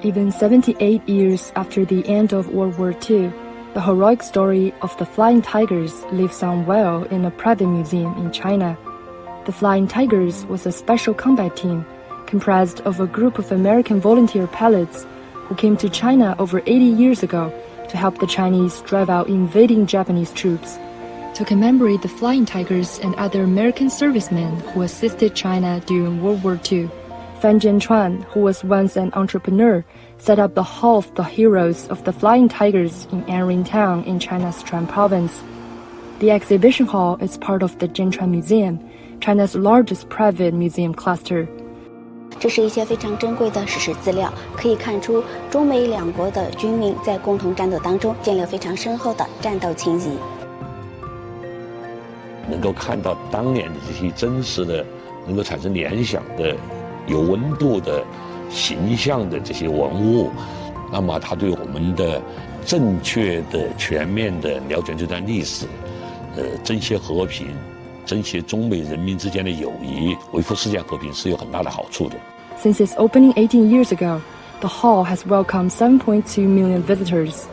Even 78 years after the end of World War II, the heroic story of the Flying Tigers lives on well in a private museum in China. The Flying Tigers was a special combat team comprised of a group of American volunteer pilots who came to China over 80 years ago to help the Chinese drive out invading Japanese troops. To commemorate the Flying Tigers and other American servicemen who assisted China during World War II, Fan Zhenchuan, who was once an entrepreneur, set up the Hall of the Heroes of the Flying Tigers in Anring Town in China's Sichuan province. The exhibition hall is part of the Zhenchuan Museum, China's largest private museum cluster. 这是一些非常珍贵的史实资料，可以看出中美两国的军民在共同战斗当中建立了非常深厚的战斗情谊。能够看到当年的这些真实的、能够产生联想的、有温度的、形象的这些文物，那么它对我们的正确的、全面的了解这段历史，珍惜和平。珍惜中美人民之间的友谊，维护世界和平是有很大的好处的。Since its opening 18 years ago, the hall has welcomed 7.2 million visitors.